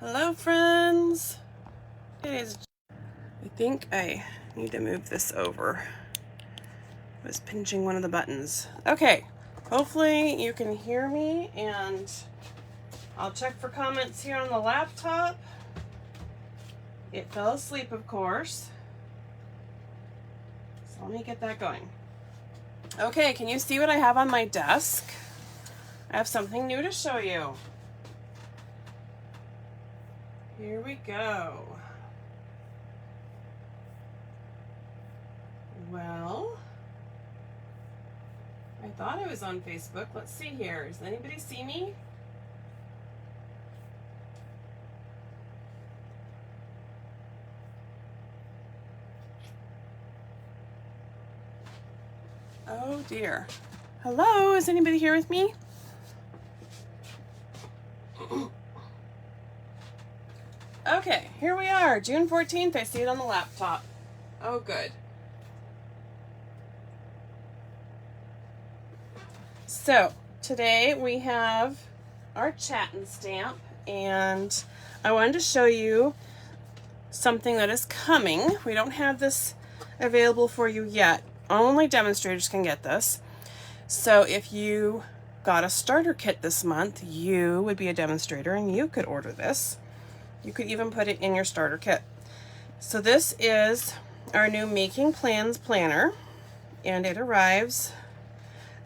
Hello friends! It is... I think I need to move this over. I was pinching one of the buttons. Okay, hopefully you can hear me, and I'll check for comments here on the laptop. It fell asleep, of course. So let me get that going. Okay, can you see what I have on my desk? I have something new to show you. Here we go. Well, I thought I was on Facebook. Let's see here. Does anybody see me? Oh dear. Hello, is anybody here with me? Okay, here we are, June 14th. I see it on the laptop. Oh, good. So, today we have our chatting stamp, and I wanted to show you something that is coming. We don't have this available for you yet. Only demonstrators can get this. So if you got a starter kit this month, you would be a demonstrator and you could order this. You could even put it in your starter kit. So this is our new Making Plans planner, and it arrives,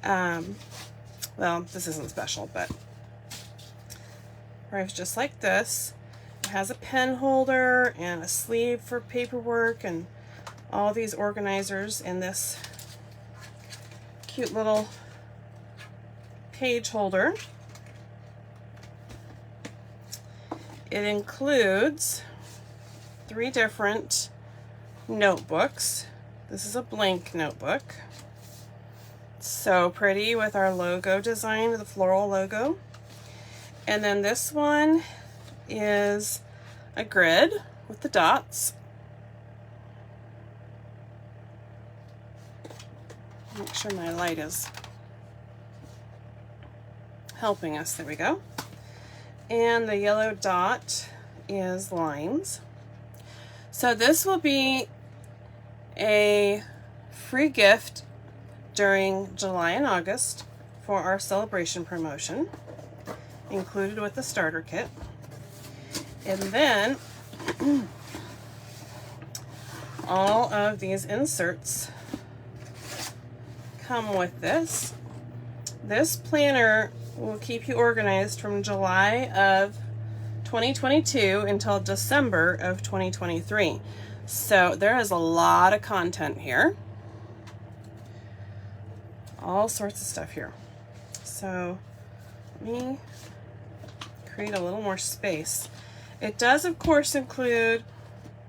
well, this isn't special, but arrives just like this. It has a pen holder and a sleeve for paperwork and all these organizers in this cute little page holder. It includes 3 different notebooks. This is a blank notebook. So pretty with our logo design, the floral logo. And then this one is a grid with the dots. Make sure my light is helping us. There we go. And the yellow dot is lines. So this will be a free gift during July and August for our celebration promotion, included with the starter kit. And then all of these inserts come with this. This planner will keep you organized from July of 2022 until December of 2023. So there is a lot of content here. All sorts of stuff here. So let me create a little more space. It does, of course, include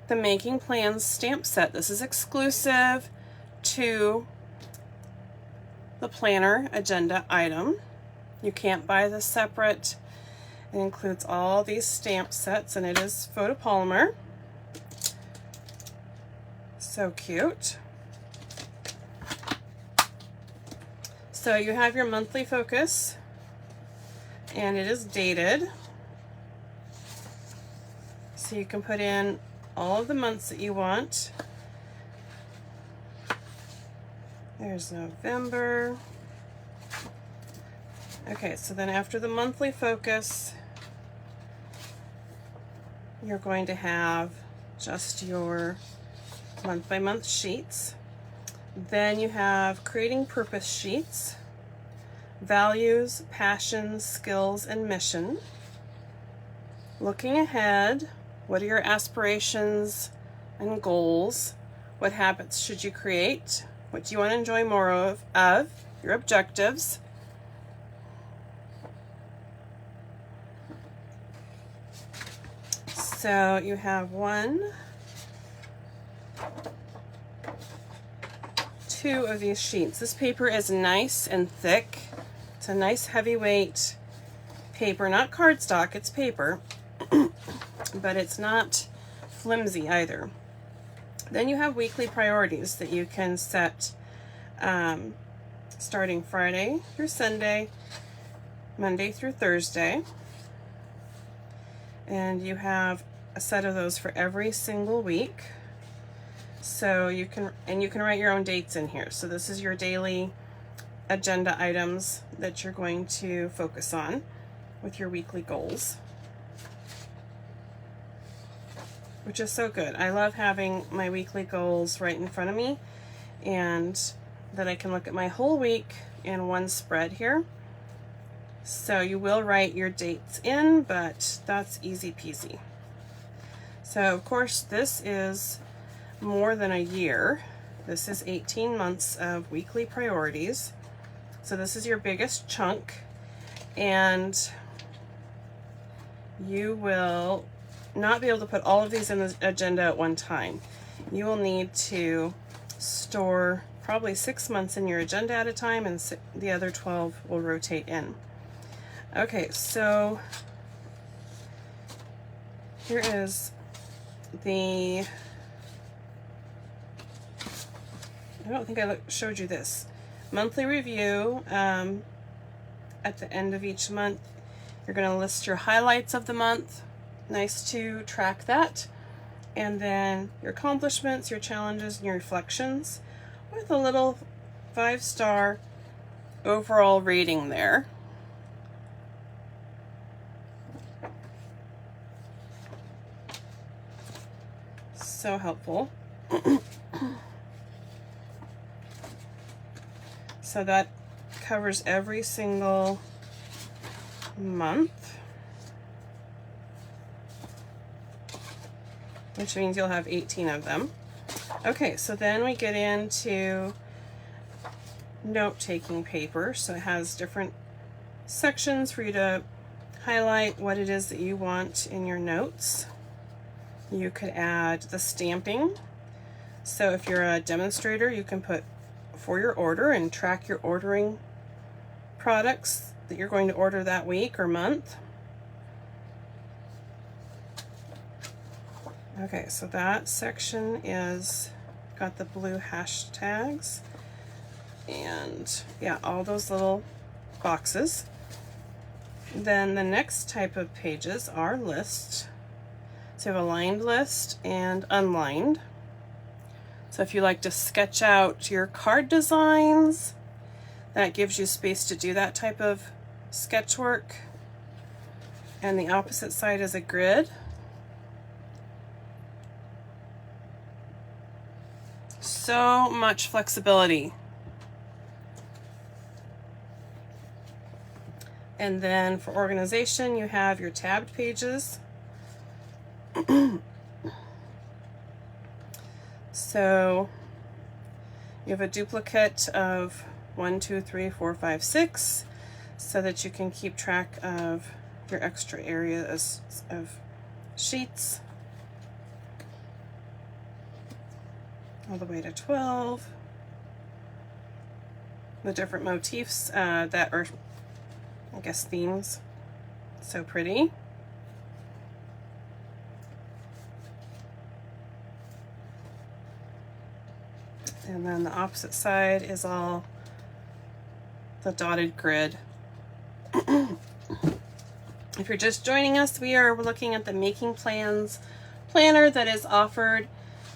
the Making Plans stamp set. This is exclusive to the planner agenda item. You can't buy this separate. It includes all these stamp sets, and it is photopolymer. So cute. So you have your monthly focus, and it is dated. So you can put in all of the months that you want. There's November. Okay, so then after the monthly focus, you're going to have just your month-by-month sheets. Then you have creating purpose sheets, values, passions, skills, and mission. Looking ahead, what are your aspirations and goals? What habits should you create? What do you want to enjoy more of? Your objectives. So you have 1, 2 of these sheets. This paper is nice and thick. It's a nice heavyweight paper, not cardstock, it's paper, but it's not flimsy either. Then you have weekly priorities that you can set starting Friday through Sunday, Monday through Thursday. And you have a set of those for every single week. So you can write your own dates in here. So this is your daily agenda items that you're going to focus on with your weekly goals, which is so good. I love having my weekly goals right in front of me, and that I can look at my whole week in one spread here. So you will write your dates in, but that's easy peasy. So of course this is more than a year. This is 18 months of weekly priorities. So this is your biggest chunk, and you will not be able to put all of these in the agenda at one time. You will need to store probably 6 months in your agenda at a time, and the other 12 will rotate in. Okay, so here is the, I don't think I showed you this, monthly review. At the end of each month, you're going to list your highlights of the month. Nice to track that. And then your accomplishments, your challenges, and your reflections, with a little 5-star overall rating there. So helpful. So that covers every single month, which means you'll have 18 of them. Okay, so then we get into note-taking paper. So it has different sections for you to highlight what it is that you want in your notes. You could add the stamping. So if you're a demonstrator, you can put for your order and track your ordering products that you're going to order that week or month. Okay, so that section is got the blue hashtags and yeah, all those little boxes. Then the next type of pages are lists. So you have a lined list and unlined. So if you like to sketch out your card designs, that gives you space to do that type of sketch work. And the opposite side is a grid. So much flexibility. And then for organization, you have your tabbed pages. So you have a duplicate of 1, 2, 3, 4, 5, 6, so that you can keep track of your extra areas of sheets, all the way to 12. The different motifs that are, I guess, themes. So pretty. And then the opposite side is all the dotted grid. If you're just joining us, we are looking at the Making Plans planner that is offered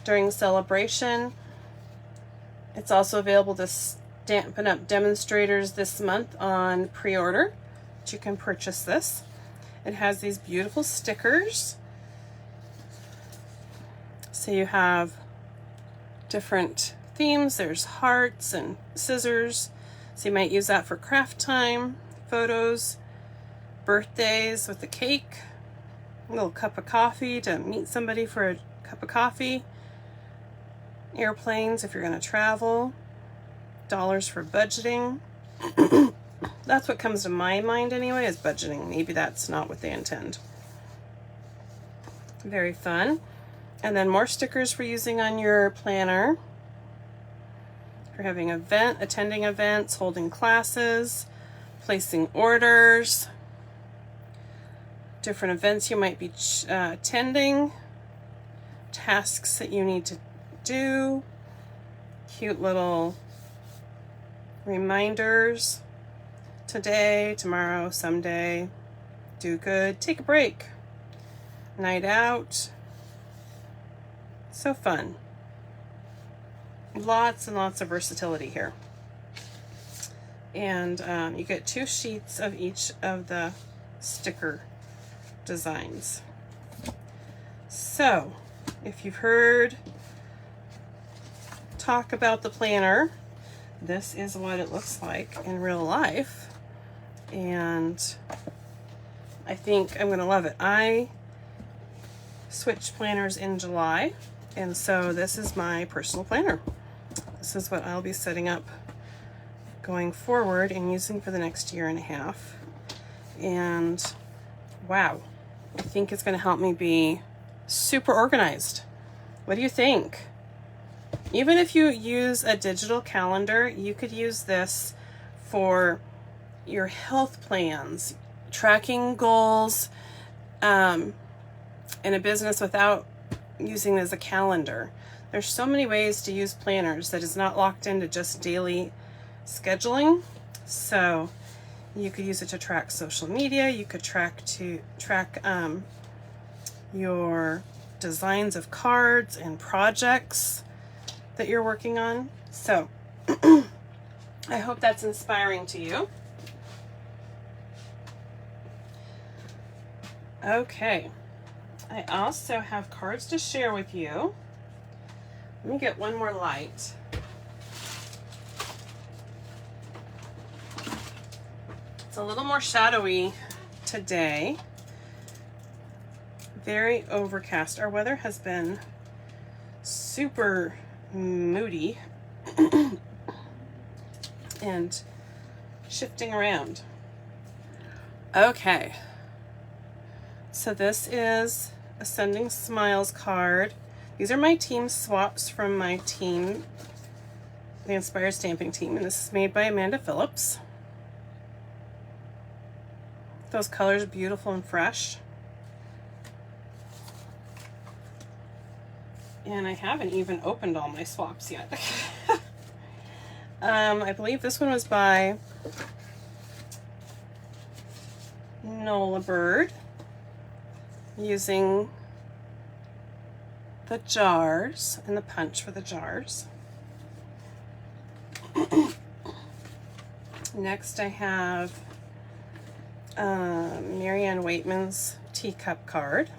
during Sale-a-bration. It's also available to Stampin' Up! Demonstrators this month on pre-order, but you can purchase this. It has these beautiful stickers. So you have different themes. There's hearts and scissors. So you might use that for craft time, photos, birthdays with a cake, a little cup of coffee to meet somebody for a cup of coffee, airplanes if you're going to travel, dollars for budgeting. That's what comes to my mind anyway, is budgeting. Maybe that's not what they intend. Very fun. And then more stickers for using on your planner. For having attending events, holding classes, placing orders, different events you might be attending, tasks that you need to do, cute little reminders, today, tomorrow, someday, do good, take a break. night out. So fun. Lots and lots of versatility here. And you get 2 sheets of each of the sticker designs. So, if you've heard talk about the planner, this is what it looks like in real life. And I think I'm gonna love it. I switched planners in July, and so this is my personal planner. This is what I'll be setting up going forward and using for the next 1.5 years. And wow, I think it's going to help me be super organized. What do you think? Even if you use a digital calendar, you could use this for your health plans, tracking goals in a business without using it as a calendar. There's so many ways to use planners that is not locked into just daily scheduling. So you could use it to track social media. You could track your designs of cards and projects that you're working on. So I hope that's inspiring to you. Okay, I also have cards to share with you. Let me get one more light. It's a little more shadowy today. Very overcast. Our weather has been super moody and shifting around. Okay. So this is a Sending Smiles card. These are my team swaps from my team, the Inspired Stamping team, and this is made by Amanda Phillips. Those colors are beautiful and fresh. And I haven't even opened all my swaps yet. I believe this one was by Nola Bird, using the jars and the punch for the jars. Next I have Marianne Waitman's teacup card.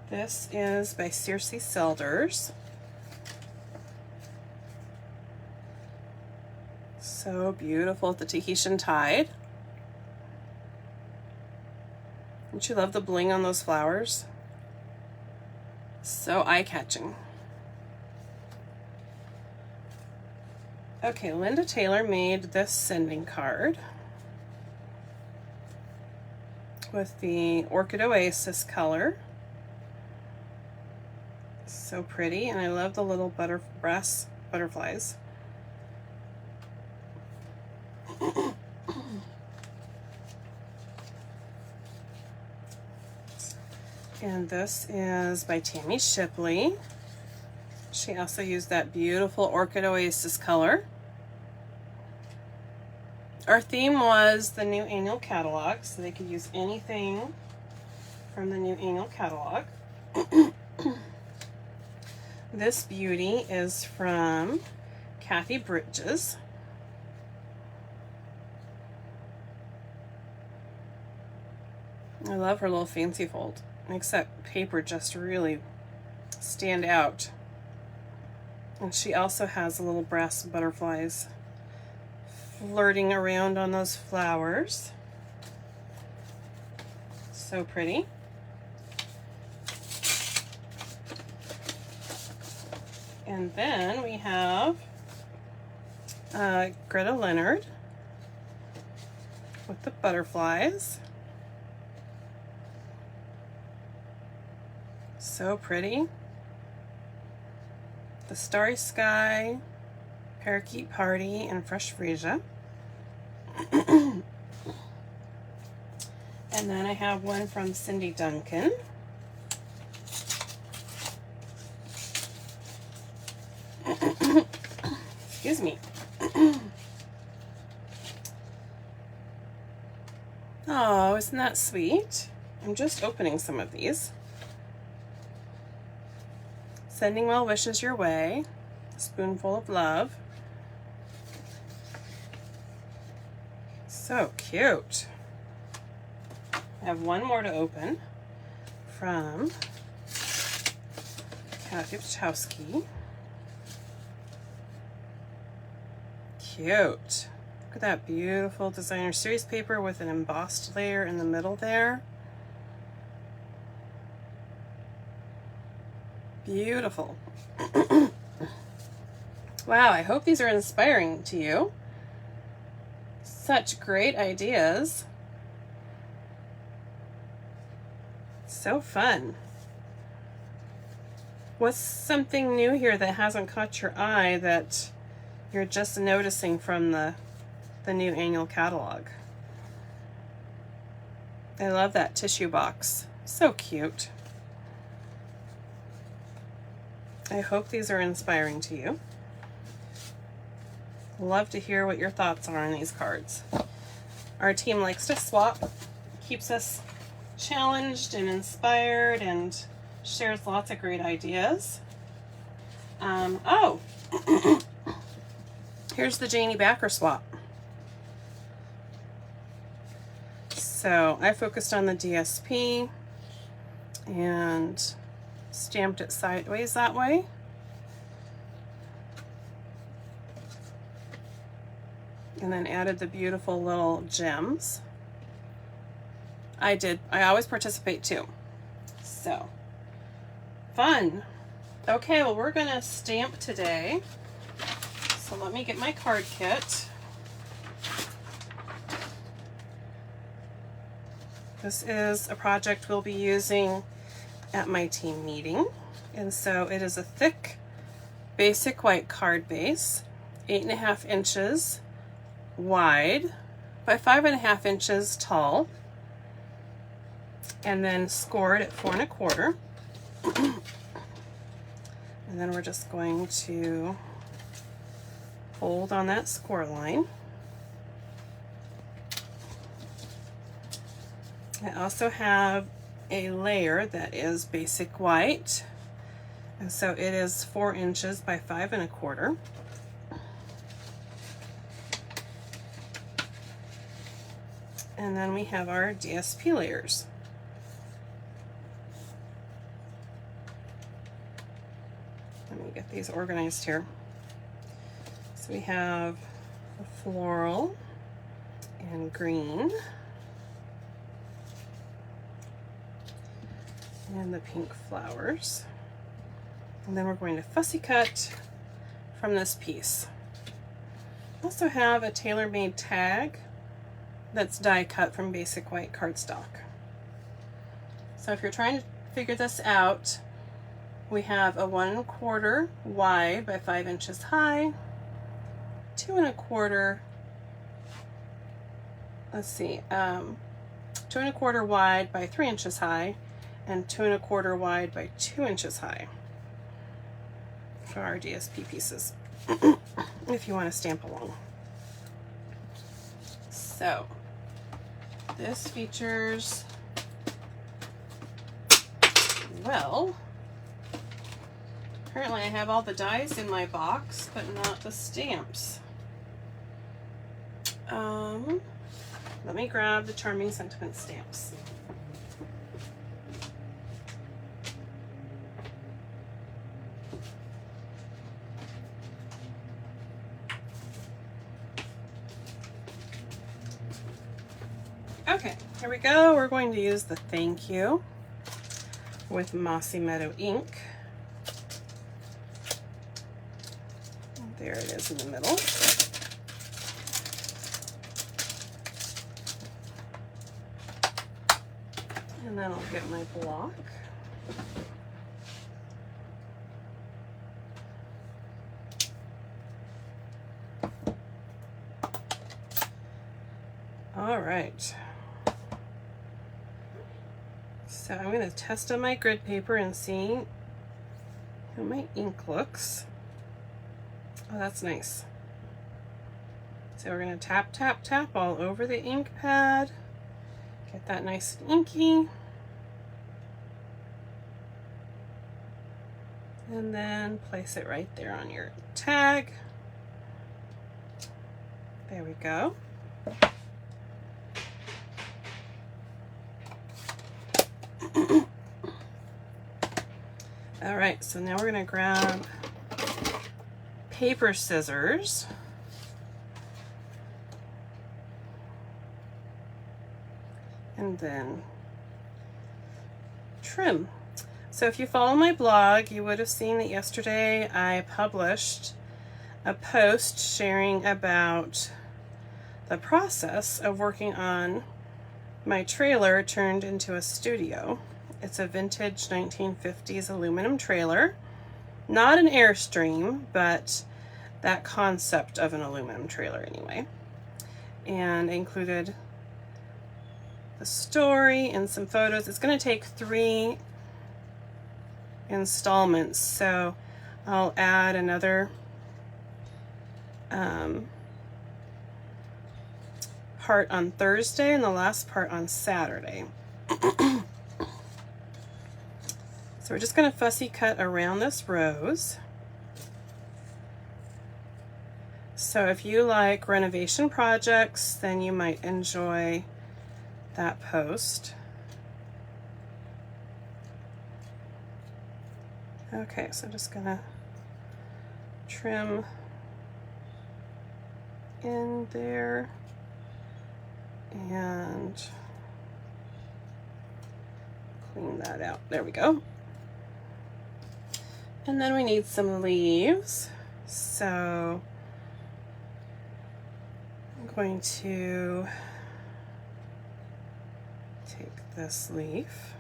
This is by Circe Selders. So beautiful with the Tahitian Tide. Don't you love the bling on those flowers? So eye-catching. Okay, Linda Taylor made this sending card with the Orchid Oasis color. So pretty, and I love the little brass butterflies. And this is by Tammy Shipley. She also used that beautiful Orchid Oasis color. Our theme was the new annual catalog, so they could use anything from the new annual catalog. This beauty is from Kathy Bridges. I love her little fancy fold. Makes that paper just really stand out. And she also has little brass butterflies flirting around on those flowers. So pretty. And then we have Greta Leonard with the butterflies. So pretty. The Starry Sky, Parakeet Party, and Fresh Freesia. And then I have one from Cindy Duncan. Excuse me. Oh, isn't that sweet? I'm just opening some of these. Sending well wishes your way. A spoonful of love. So cute. I have one more to open from Kathy Wachowski. Cute. Look at that beautiful designer series paper with an embossed layer in the middle there. Beautiful. Wow, I hope these are inspiring to you. Such great ideas. So fun. What's something new here that hasn't caught your eye that you're just noticing from the new annual catalog? I love that tissue box. So cute. I hope these are inspiring to you. Love to hear what your thoughts are on these cards. Our team likes to swap, keeps us challenged and inspired, and shares lots of great ideas. Oh, here's the Janie Backer swap. So I focused on the DSP and stamped it sideways that way. And then added the beautiful little gems. I always participate too. So, fun. Okay, well, we're gonna stamp today. So let me get my card kit. This is a project we'll be using at my team meeting. And so it is a thick, basic white card base, 8.5 inches wide by 5.5 inches tall, and then scored at 4 1/4. And then we're just going to hold on that score line. I also have a layer that is basic white, and so it is 4 inches by 5 1/4. And then we have our DSP layers. Let me get these organized here. So we have the floral and green and the pink flowers. And then we're going to fussy cut from this piece. Also have a tailor-made tag that's die cut from basic white cardstock. So if you're trying to figure this out, we have a 1 1/4 wide by 5 inches high, 2 1/4, let's see, 2 1/4 wide by 3 inches high, and 2 1/4 wide by 2 inches high for our DSP pieces, if you want to stamp along. So this features, well, apparently I have all the dies in my box, but not the stamps. Let me grab the Charming Sentiment stamps. Okay, here we go. We're going to use the Thank You with Mossy Meadow ink. There it is in the middle. And then I'll get my block. All right. So I'm going to test on my grid paper and see how my ink looks. Oh, that's nice. So we're going to tap, tap, tap all over the ink pad Get that nice and inky. And then place it right there on your tag. There we go. All right, so now we're gonna grab paper scissors. And then trim. So if you follow my blog, you would have seen that yesterday I published a post sharing about the process of working on my trailer turned into a studio. It's a vintage 1950s aluminum trailer, not an Airstream, but that concept of an aluminum trailer anyway. And I included the story and some photos. It's going to take 3 installments, so I'll add another part on Thursday and the last part on Saturday. So we're just going to fussy cut around this rose. So if you like renovation projects, then you might enjoy that post. Okay, so I'm just gonna trim in there and clean that out. There we go. And then we need some leaves. So I'm going to take this leaf.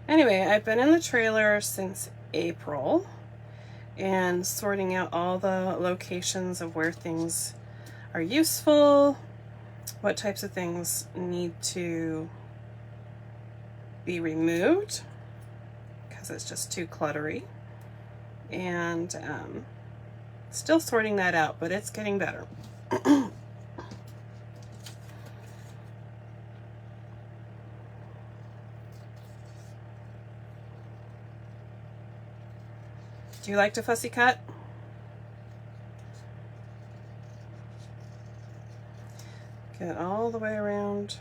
Anyway, I've been in the trailer since April and sorting out all the locations of where things are useful, what types of things need to be removed because it's just too cluttery, and still sorting that out, but it's getting better. Do you like to fussy cut? Get all the way around.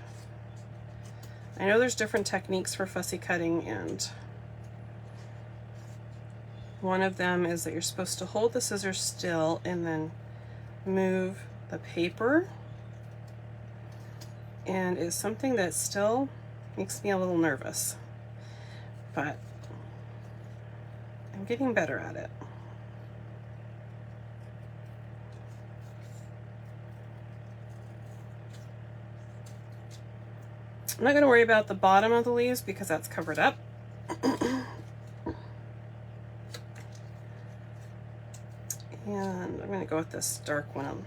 I know there's different techniques for fussy cutting, and one of them is that you're supposed to hold the scissors still and then move the paper, and it's something that still makes me a little nervous, but I'm getting better at it. I'm not going to worry about the bottom of the leaves because that's covered up. And I'm going to go with this dark one.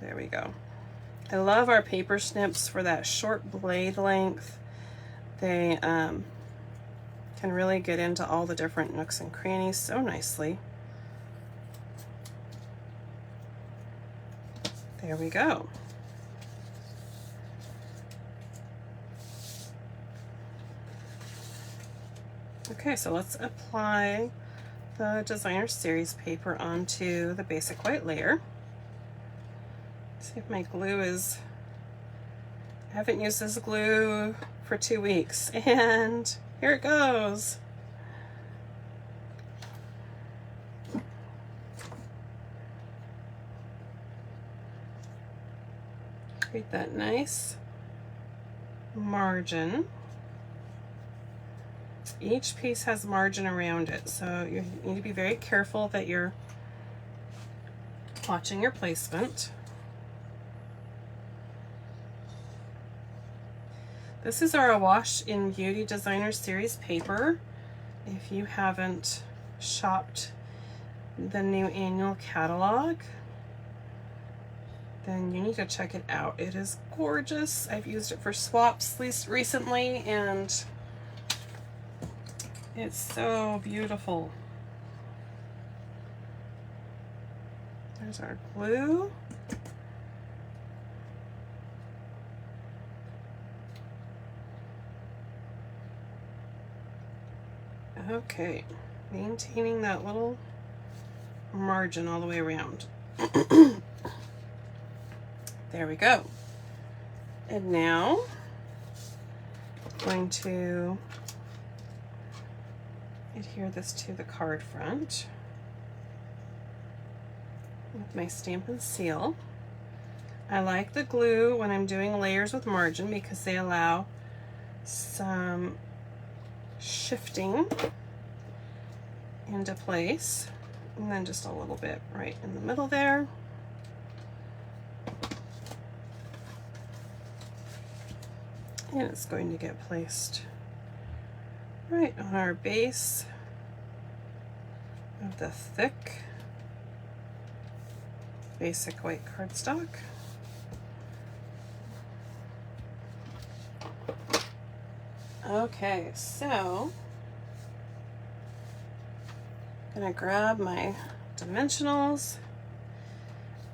There we go. I love our paper snips for that short blade length. They can really get into all the different nooks and crannies so nicely. There we go. Okay, so let's apply the Designer Series paper onto the basic white layer. See if my glue is, I haven't used this glue for 2 weeks, and here it goes. Create that nice margin. Each piece has margin around it, so you need to be very careful that you're watching your placement. This is our Wash in Beauty Designer Series paper. If you haven't shopped the new annual catalog, then you need to check it out. It is gorgeous. I've used it for swaps recently, and it's so beautiful. There's our glue. Okay, maintaining that little margin all the way around. There we go. And now I'm going to adhere this to the card front with my Stamp and Seal. I like the glue when I'm doing layers with margin because they allow some shifting into place, and then just a little bit right in the middle there. And it's going to get placed right on our base of the thick basic white cardstock. Okay, so I'm gonna grab my dimensionals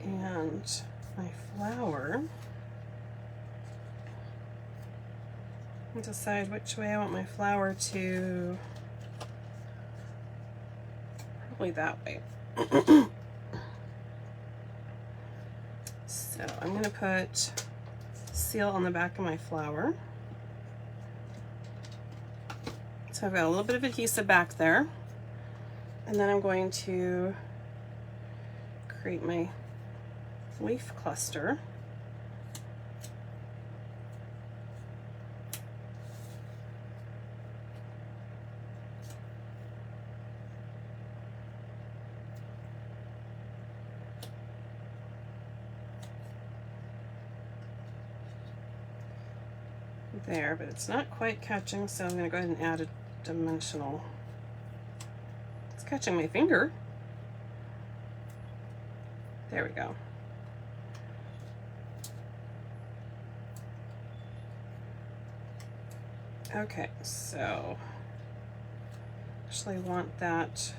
and my flower and decide which way I want my flower to, probably that way. So I'm gonna put seal on the back of my flower. So I've got a little bit of adhesive back there, and then I'm going to create my leaf cluster. There, but it's not quite catching, so I'm going to go ahead and add a dimensional. It's catching my finger. There we go. Okay, so actually want that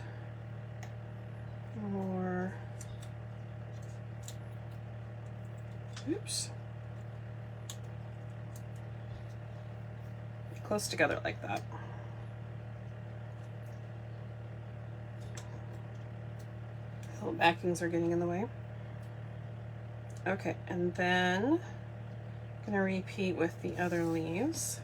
more, oops, close together like that. Little backings are getting in the way. Okay, and then I'm gonna repeat with the other leaves.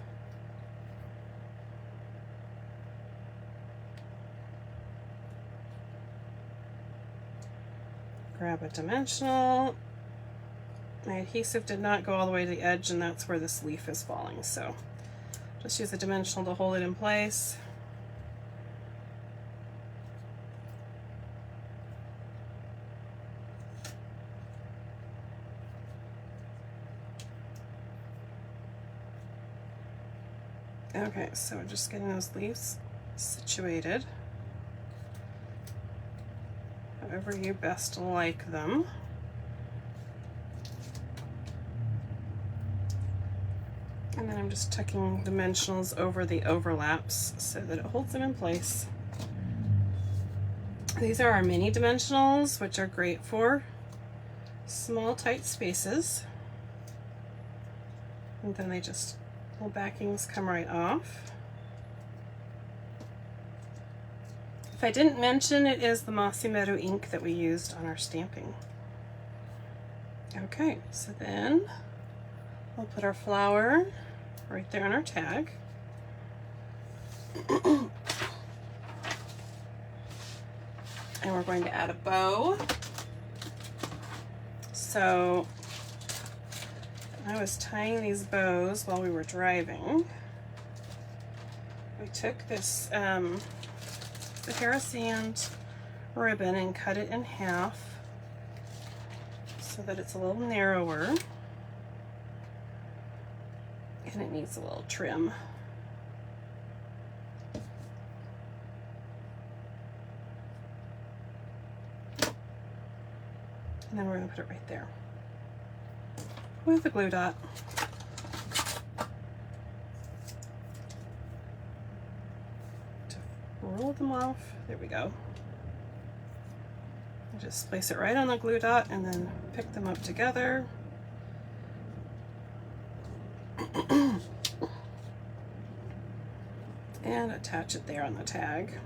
Grab a dimensional. My adhesive did not go all the way to the edge, and that's where this leaf is falling, so just use a dimensional to hold it in place. Okay, so we're just getting those leaves situated however you best like them. And then I'm just tucking dimensionals over the overlaps so that it holds them in place. These are our mini dimensionals, which are great for small, tight spaces. And then they just, little backings come right off. If I didn't mention, it is the Mossy Meadow ink that we used on our stamping. Okay, so then we'll put our flower right there on our tag. And we're going to add a bow. So I was tying these bows while we were driving. We took this Sahara sand ribbon and cut it in half so that it's a little narrower, and it needs a little trim. And then we're going to put it right there with a glue dot. To roll them off, there we go. Just place it right on the glue dot and then pick them up together. and attach it there on the tag.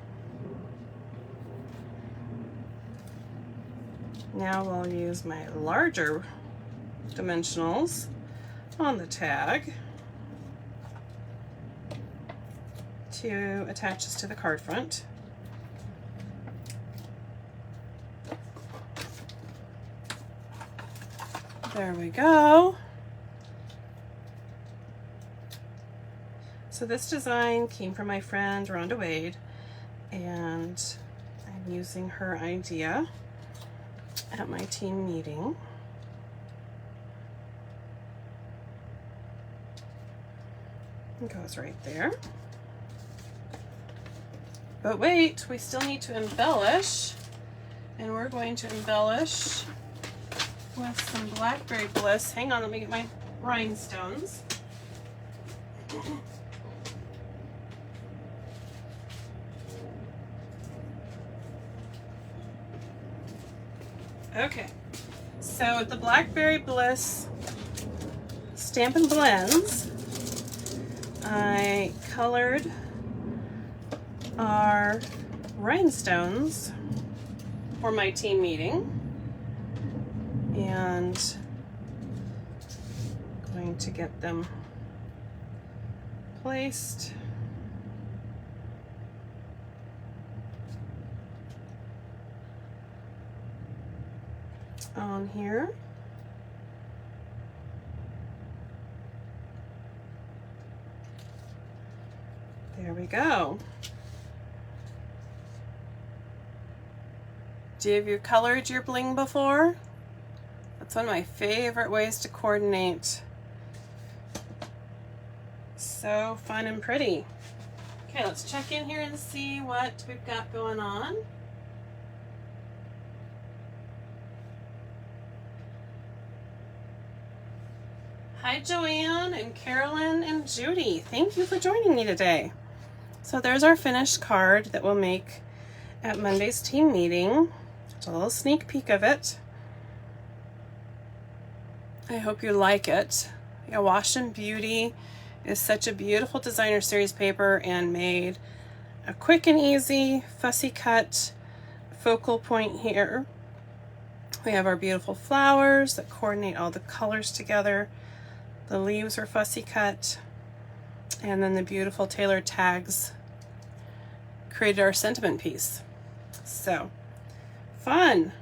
Now we'll use my larger dimensionals on the tag to attach this to the card front. There we go. So this design came from my friend Rhonda Wade, and I'm using her idea at my team meeting. It goes right there. But wait, we still need to embellish, and we're going to embellish with some Blackberry Bliss. Hang on, let me get my rhinestones. Okay, so with the Blackberry Bliss Stampin' Blends, I colored our rhinestones for my team meeting, and I'm going to get them placed on here. There we go. Have you colored your bling before? That's one of my favorite ways to coordinate. So fun and pretty. Okay, let's check in here and see what we've got going on. Hi Joanne and Carolyn and Judy. Thank you for joining me today. So there's our finished card that we'll make at Monday's team meeting. Just a little sneak peek of it. I hope you like it. Yeah, Wash and Beauty is such a beautiful designer series paper and made a quick and easy fussy cut focal point here. We have our beautiful flowers that coordinate all the colors together. The leaves are fussy cut, and then the beautiful tailored tags created our sentiment piece. So fun.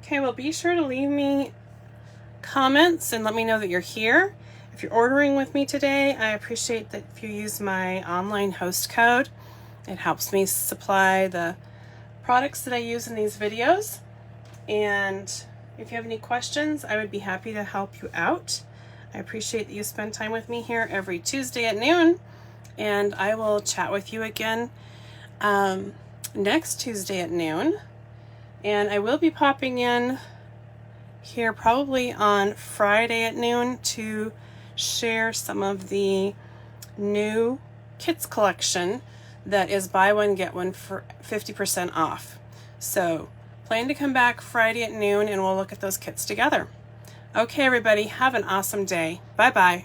Okay, well, be sure to leave me comments and let me know that you're here. If you're ordering with me today, I appreciate that if you use my online host code. It helps me supply the products that I use in these videos. And if you have any questions, I would be happy to help you out. I appreciate that you spend time with me here every Tuesday at noon, and I will chat with you again next Tuesday at noon. And I will be popping in here probably on Friday at noon to share some of the new kits collection that is buy one get one for 50% off. So plan to come back Friday at noon and we'll look at those kits together. Okay, everybody, have an awesome day. Bye-bye.